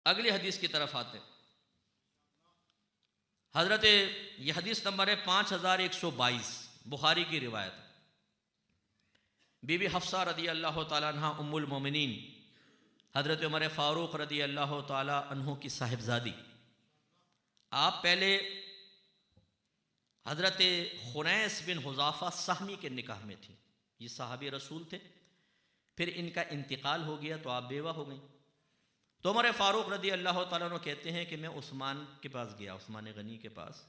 अगली हदीस की तरफ आते हैं। हजरत ये हदीस नंबर है 5122, बुखारी की रिवायत। बीबी हफ्सा रदी अल्लाह ताला अन्हा उम्मुल मोमिनीन हजरत उमर फ़ारूक रदी अल्लाह ताला अन्हु की साहिबजादी, आप पहले हजरत खुनैस बिन हुज़ाफ़ा सहमी के निकाह में थी। ये सहाबी रसूल थे। फिर इनका इंतकाल हो गया तो आप बेवा हो गई। तो उमर फ़ारूक रदी अल्लाह ताला अन्हु कहते हैं कि मैं उस्मान के पास गया, उस्मान गनी के पास,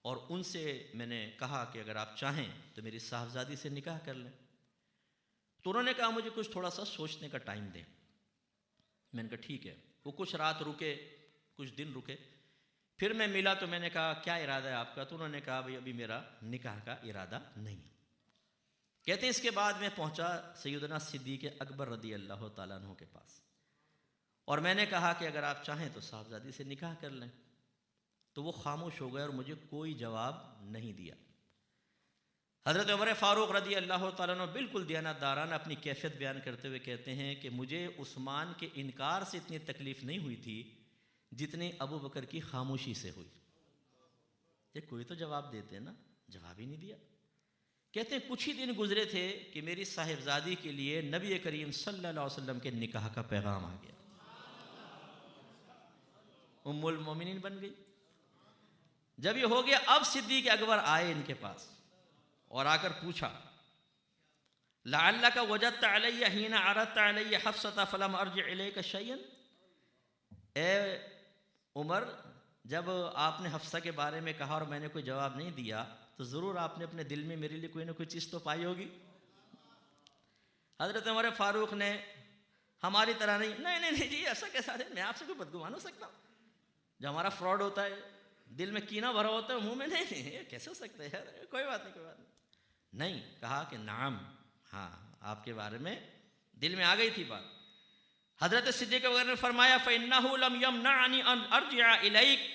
और उनसे मैंने कहा कि अगर आप चाहें तो मेरी साहबजादी से निकाह कर लें। तो उन्होंने कहा मुझे कुछ थोड़ा सा सोचने का टाइम दें। मैंने कहा ठीक है। वो कुछ रात रुके, कुछ दिन रुके। फिर मैं मिला तो मैंने कहा क्या इरादा है आपका? तो उन्होंने कहा भाई अभी मेरा निकाह का इरादा नहीं। कहते हैं इसके बाद मैं पहुंचा सैयदना सिद्दीक़ अकबर रदी अल्लाह ताला अन्हु के पास, और मैंने कहा कि अगर आप चाहें तो साहबजादी से निकाह कर लें। तो वो खामोश हो गए और मुझे कोई जवाब नहीं दिया। हज़रत उमर फ़ारूक रदी अल्लाह ताला अन्हु बिल्कुल दयानतदाराना अपनी कैफियत बयान करते हुए कहते हैं कि मुझे उस्मान के इनकार से इतनी तकलीफ़ नहीं हुई थी जितनी अबू बकर की खामोशी से हुई। ये कोई तो जवाब देते ना, जवाब ही नहीं दिया। कहते हैं कुछ ही दिन गुजरे थे कि मेरी साहिबजादी के लिए नबी करीम सल्लल्लाहु अलैहि वसल्लम के निकाह का पैगाम आ गया। उम्मुल मोमिनीन बन गई। जब ये हो गया, अब सिद्दीक़ अकबर आए इनके पास और आकर पूछा, लअल्लका वजदत अलैया हीना अरदत अलैया हफ्सता फलम अर्जि इलैका शैयन। ए उमर, जब आपने हफ्सा के बारे में कहा और मैंने कोई जवाब नहीं दिया तो ज़रूर आपने अपने दिल में मेरे लिए कोई ना कोई चीज़ तो पाई होगी। हज़रत उमर फ़ारूक ने हमारी तरह नहीं नहीं जी ऐसा कैसा है, मैं आपसे कोई बदगुमान हो सकता हूँ? जो हमारा फ्रॉड होता है, दिल में कीना भरा होता है, मुंह में नहीं, कैसे हो सकता है यार, कोई बात नहीं कोई बात नहीं। कहा कि नाम, हाँ आपके बारे में दिल में आ गई थी बात। हज़रत सिद्दीक़ वगैरह ने फरमाया फ़इन्नहु लम यमनअनी अन अर्जिअ इलैक।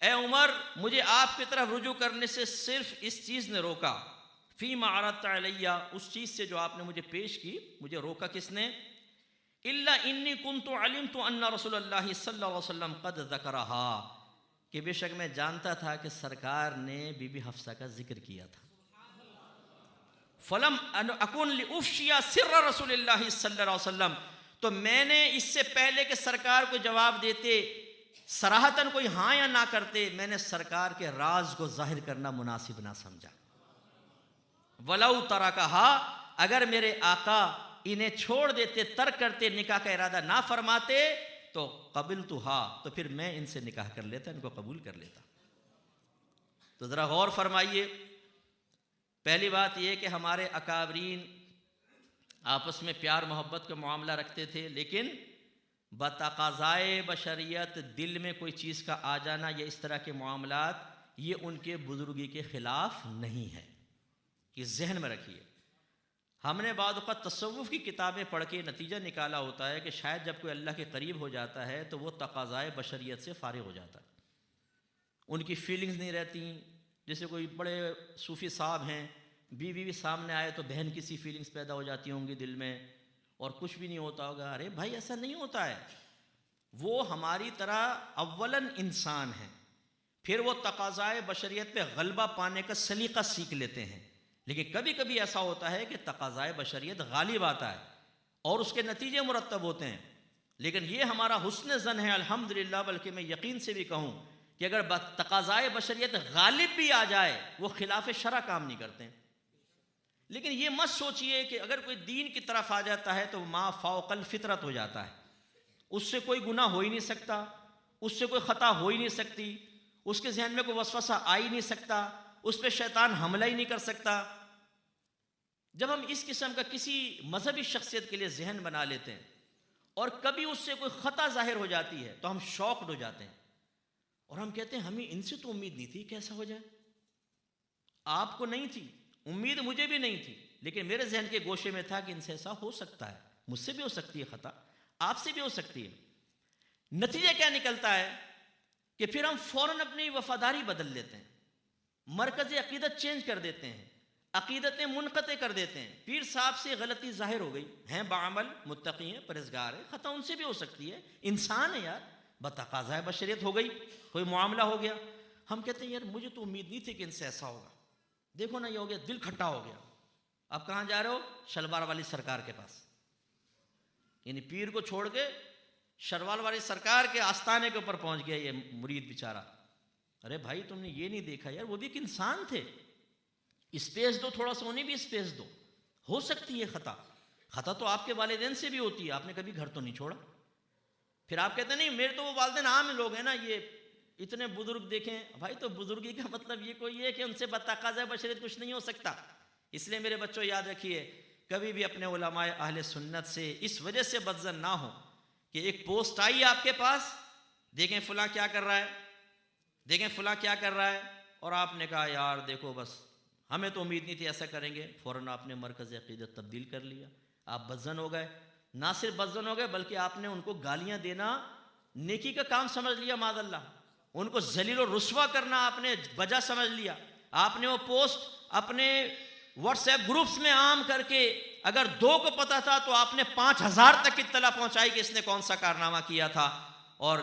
ए उमर, मुझे आपकी तरफ रुजू करने से सिर्फ इस चीज़ ने रोका, फ़ीमा अरदत अलैया, उस चीज़ से जो आपने मुझे पेश की, मुझे रोका किसने? इल्ला इन्नी कुन्तु अलिमतु अन्ना रसूलुल्लाह सल्लल्लाहु अलैहि वसल्लम क़द ज़करहा, कि बेशक मैं जानता था कि सरकार ने बीबी हफ्सा का जिक्र किया था। फलम अकुन लिउफ़शिया सिर्र रसूलिल्लाह सल्लल्लाहु अलैहि वसल्लम, तो मैंने इससे पहले कि सरकार को जवाब देते सराहतन कोई हाँ या ना करते, मैंने सरकार के राज को जाहिर करना मुनासिब ना समझा। वलौ तरकहा, अगर मेरे आका इन्हें छोड़ देते, तर्क करते, निकाह का इरादा ना फरमाते तो क़बिलतुहा, तो फिर मैं इनसे निकाह कर लेता, इनको कबूल कर लेता। तो ज़रा गौर फरमाइए, पहली बात यह कि हमारे अकाबरीन आपस में प्यार मोहब्बत का मामला रखते थे, लेकिन बतक़ाज़ाए बशरियत दिल में कोई चीज़ का आ जाना या इस तरह के मामलात, ये उनके बुजुर्गी के ख़िलाफ़ नहीं है। ये जहन में रखिए। हमने बाद वक़्त तसव्वुफ़ की किताबें पढ़ के नतीजा निकाला होता है कि शायद जब कोई अल्लाह के करीब हो जाता है तो वो तक़ाज़ाए बशरियत से फ़ारिग़ हो जाता है, उनकी फीलिंग्स नहीं रहती। जैसे कोई बड़े सूफ़ी साहब हैं, बीवी भी सामने आए तो बहन की सी फीलिंग्स पैदा हो जाती होंगी दिल में, और कुछ भी नहीं होता होगा। अरे भाई ऐसा नहीं होता है। वो हमारी तरह अव्वलन इंसान है, फिर वो तक़ाज़ाए बशरियत पे गलबा पाने का सलीक़ा सीख लेते हैं। लेकिन कभी कभी ऐसा होता है कि तक़ाज़ाए बशरियत गालिब आता है और उसके नतीजे मुरत्तब होते हैं। लेकिन ये हमारा हुस्न ज़न है अल्हम्दुलिल्लाह, बल्कि मैं यकीन से भी कहूँ कि अगर तक़ाज़ाए बशरियत गालिब भी आ जाए वो खिलाफ शरा काम नहीं करते। लेकिन ये मत सोचिए कि अगर कोई दीन की तरफ आ जाता है तो मा फ़ौक़ल फ़ितरत हो जाता है, उससे कोई गुनाह हो ही नहीं सकता, उससे कोई ख़ता हो ही नहीं सकती, उसके जहन में कोई वसवसा आ ही नहीं सकता, उस पर शैतान हमला ही नहीं कर सकता। जब हम इस किस्म का किसी मजहबी शख्सियत के लिए जहन बना लेते हैं और कभी उससे कोई ख़ता ज़ाहिर हो जाती है तो हम शॉक्ड हो जाते हैं और हम कहते हैं हमें इनसे तो उम्मीद नहीं थी कैसा हो जाए। आपको नहीं थी उम्मीद, मुझे भी नहीं थी, लेकिन मेरे जहन के गोशे में था कि इनसे ऐसा हो सकता है, मुझसे भी हो सकती है ख़ता, आपसे भी हो सकती है। नतीजा क्या निकलता है कि फिर हम फ़ौरन अपनी वफ़ादारी बदल लेते हैं, मरकज़ अक़ीदत चेंज कर देते हैं, अक़ीदतें मुनक़ते कर देते हैं। पीर साहब से गलती ज़ाहिर हो गई, हैं बाअमल मुत्तक़ी हैं, परहेज़गार है, ख़ता उनसे भी हो सकती है, इंसान है यार, बतकाज़ा बशरियत हो गई, कोई मामला हो गया। हम कहते हैं यार मुझे तो उम्मीद नहीं थी कि इनसे ऐसा होगा, देखो ना ये हो गया, दिल खट्टा हो गया। अब कहाँ जा रहे हो? शलवार वाली सरकार के पास, यानी पीर को छोड़ के शलवार वाली सरकार के आस्थाने के ऊपर पहुंच गया ये मुरीद बेचारा। अरे भाई तुमने ये नहीं देखा यार, वो भी एक इंसान थे, स्पेस दो थोड़ा सा, उन्हें भी स्पेस दो। हो सकती है खता, खता तो आपके वालिदैन से भी होती है, आपने कभी घर तो नहीं छोड़ा। फिर आप कहते नहीं मेरे तो वो वालिदैन आम लोग हैं ना, ये इतने बुजुर्ग देखें। भाई तो बुजुर्गी का मतलब ये कोई है कि उनसे बतकाज़ा बशरियत कुछ नहीं हो सकता। इसलिए मेरे बच्चों याद रखिए, कभी भी अपने उलमाए अहले सुन्नत से इस वजह से बदजन ना हो कि एक पोस्ट आई आपके पास, देखें फलां क्या कर रहा है, देखें फलां क्या कर रहा है, और आपने कहा यार देखो बस हमें तो उम्मीद नहीं थी ऐसा करेंगे, फ़ौरन आपने मरकज़ अक़ीदत तब्दील कर लिया, आप बदजन हो गए। ना सिर्फ बदजन हो गए बल्कि आपने उनको गालियाँ देना नेकी का काम समझ लिया, माज़अल्लाह, उनको ज़लील और रुस्वा करना आपने वजह समझ लिया। आपने वो पोस्ट अपने व्हाट्सएप ग्रुप्स में आम करके, अगर 2 को पता था तो आपने 5000 तक इत्तला पहुंचाई कि इसने कौन सा कारनामा किया था। और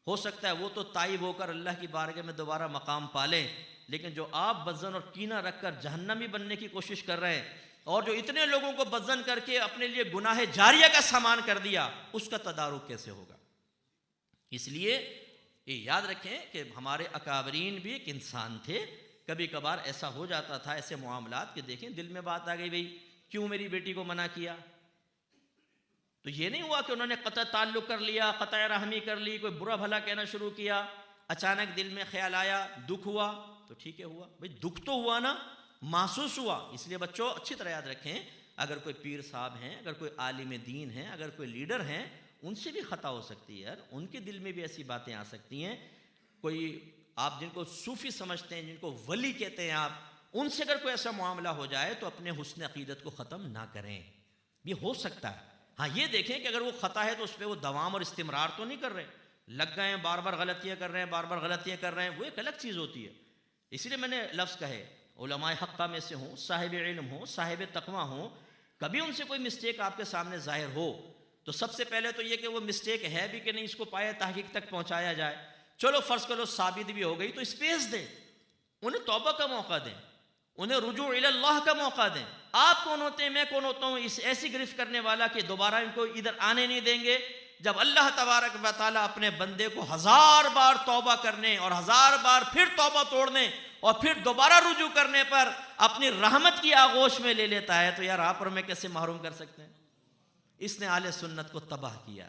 हो सकता है वो तो ताइब होकर अल्लाह की बारगाह में दोबारा मकाम पाले, लेकिन जो आप बदजन और कीना रखकर जहन्नमी बनने की कोशिश कर रहे हैं, और जो इतने लोगों को बदजन करके अपने लिए गुनाह जारिया का सामान कर दिया, उसका तदारुक कैसे होगा? इसलिए ये याद रखें कि हमारे अकाबरीन भी एक इंसान थे। कभी कभार ऐसा हो जाता था, ऐसे मामलात कि देखें दिल में बात आ गई, भाई क्यों मेरी बेटी को मना किया। तो ये नहीं हुआ कि उन्होंने क़तअ ताल्लुक़ कर लिया, क़तअ रहमी कर ली, कोई बुरा भला कहना शुरू किया, अचानक दिल में ख्याल आया, दुख हुआ, तो ठीक है हुआ, भाई दुख तो हुआ ना, महसूस हुआ। इसलिए बच्चों अच्छी तरह याद रखें, अगर कोई पीर साहब हैं, अगर कोई आलिम दीन हैं, अगर कोई लीडर हैं, उनसे भी ख़ता हो सकती है यार, उनके दिल में भी ऐसी बातें आ सकती हैं। कोई आप जिनको सूफ़ी समझते हैं, जिनको वली कहते हैं आप, उनसे अगर कोई ऐसा मामला हो जाए तो अपने हुस्न अक़ीदत को ख़त्म ना करें, ये हो सकता है। हाँ ये देखें कि अगर वो ख़ता है तो उस पर वो दवाम और इस्तिमरार तो नहीं कर रहे, लग गए हैं बार बार गलतियाँ कर रहे हैं, बार बार गलतियाँ कर रहे हैं, वो एक अलग चीज़ होती है। इसलिए मैंने लफ्ज़ कहे, उलमाए हक़्क़ा में से हों, साहिब इल्म हों, साहिब तक़वा हों, कभी उनसे कोई मिस्टेक आपके सामने ज़ाहिर हो तो सबसे पहले तो ये कि वो मिस्टेक है भी कि नहीं, इसको पाए तहक़ीक़ तक पहुँचाया जाए। चलो फ़र्ज़ करो साबित भी हो गई तो स्पेस दें, उन्हें तौबा का मौका दें, उन्हें रुजू इल्लाह का मौका दें। आप कौन होते हैं, मैं कौन होता हूँ इस ऐसी गिरफ्त करने वाला कि दोबारा इनको इधर आने नहीं देंगे। जब अल्लाह तबारक व तआला अपने बंदे को 1000 बार तौबा करने और 1000 बार फिर तौबा तोड़ने और फिर दोबारा रुजू करने पर अपनी रहमत की आगोश में ले लेता है, तो यार आप और मैं कैसे महरूम कर सकते हैं? इसने आले सुन्नत को तबाह किया।